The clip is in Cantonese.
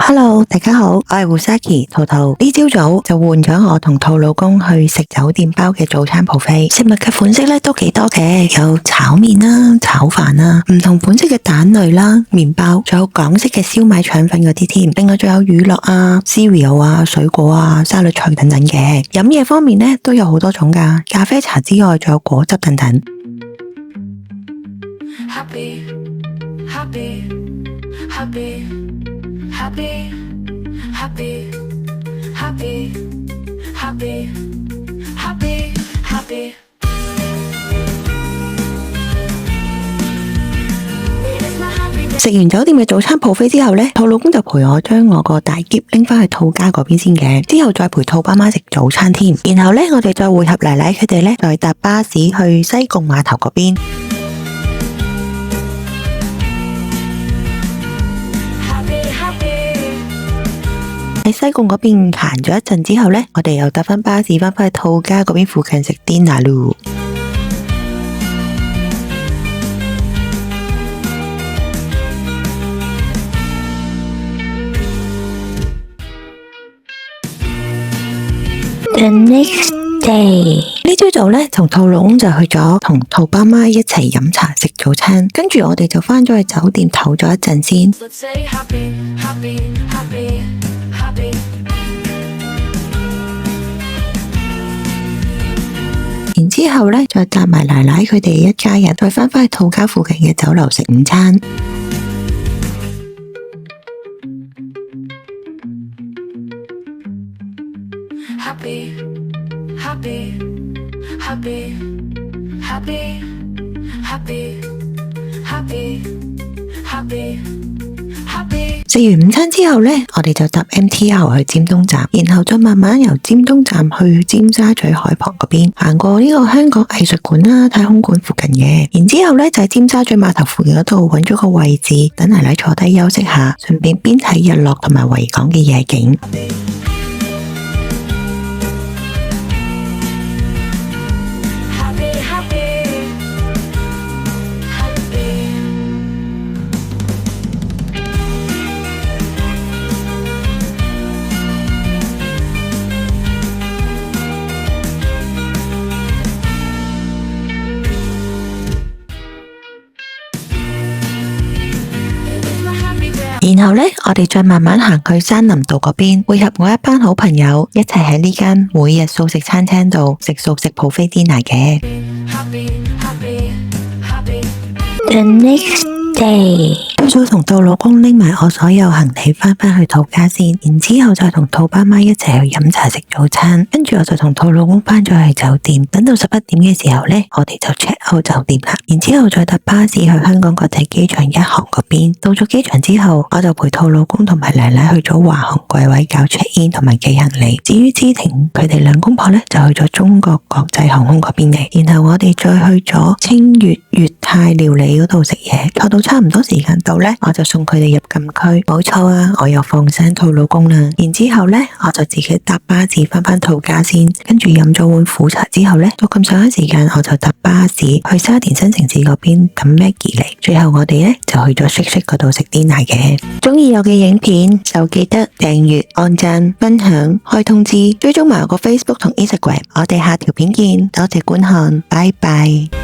Hello， 大家好，我係胡沙琪圖圖。呢朝早就換咗我同兔老公去食酒店包嘅早餐 buffet，食物嘅款式咧都幾多嘅，有炒麵啦、炒飯啦、唔同款式嘅蛋類啦、麵包，仲有港式嘅燒賣腸粉嗰啲添。另外仲有乳酪啊、cereal啊、水果啊、沙律菜等等嘅。飲嘢方面咧都有好多種噶，咖啡茶之外仲有果汁等等。Happy, happy, happy, happy, happy, happy, happy, happy, happy. 食完酒店嘅早餐 buffet 之後呢，兔老公就陪我將我個大篋拎返去兔家嗰邊先嘅，之後再陪兔爸媽食早餐添。然後呢，我哋再會合奶奶佢哋呢，再搭巴士去西貢碼頭嗰邊。喺西貢嗰邊行咗一陣之後呢，我哋又搭返巴士返返去兔家嗰邊附近食 dinner 咯。The next day， 呢朝早呢，同兔老公就去咗同兔爸媽一齊飲茶食早餐，跟住我哋就返咗去酒店唞咗一陣先。Let's say happy, happy, happy, happy. 然之後呢，再搭埋奶奶佢哋一家人，再返返去兔家附近嘅酒樓食午餐。Happy, happy, happy, happy, happy, happy, happy, happy. 食完午餐之後呢，我哋就搭 MTR 去尖東站，然後再慢慢由尖東站去尖沙咀海旁嗰邊，行過呢個香港藝術館啦、太空館附近嘅。然之後呢，就喺尖沙咀碼頭附近嗰度揾咗個位置，等奶奶坐低休息下，順便邊睇日落同埋維港嘅夜景。然後呢，我哋再慢慢行去山林道嗰邊，會合我一班好朋友一齊喺呢間每日素食餐廳度食素食 buffet dinner 嘅。Happy, happy, happy. The next day， 朝早同兔老公拎埋我所有行李返返去兔家先，然之後再同兔爸媽一齊去飲茶食早餐，跟住我就同兔老公返咗去酒店，等到11點嘅時候呢，我哋就 check out 酒店啦，然之後再搭巴士去香港國際機場一航嗰邊。到咗機場之後，我就陪兔老公同埋奶奶去咗華航櫃位搞 check in 同埋寄行李。至於芝婷佢哋兩公婆呢，就去咗中國國際航空嗰邊嚟，然後我哋再去咗清粵粵泰料理嗰度食嘢，坐到差唔多時間到呢，我就送佢哋入禁區。冇錯啊，我又放生兔老公啦。然之後呢，我就自己搭巴士返兔家先，跟住飲咗碗苦茶之後呢，到咁上下時間，我就搭巴士去沙田新城市嗰邊等 Maggie 嚟。最後我哋呢，就去咗 Shake Shack 嗰度食 dinner 嘅。中意我嘅影片就記得訂閱、按讚、分享、開通知，追蹤埋我個 Facebook 同 Instagram。我哋下條片見，多謝觀看，拜拜。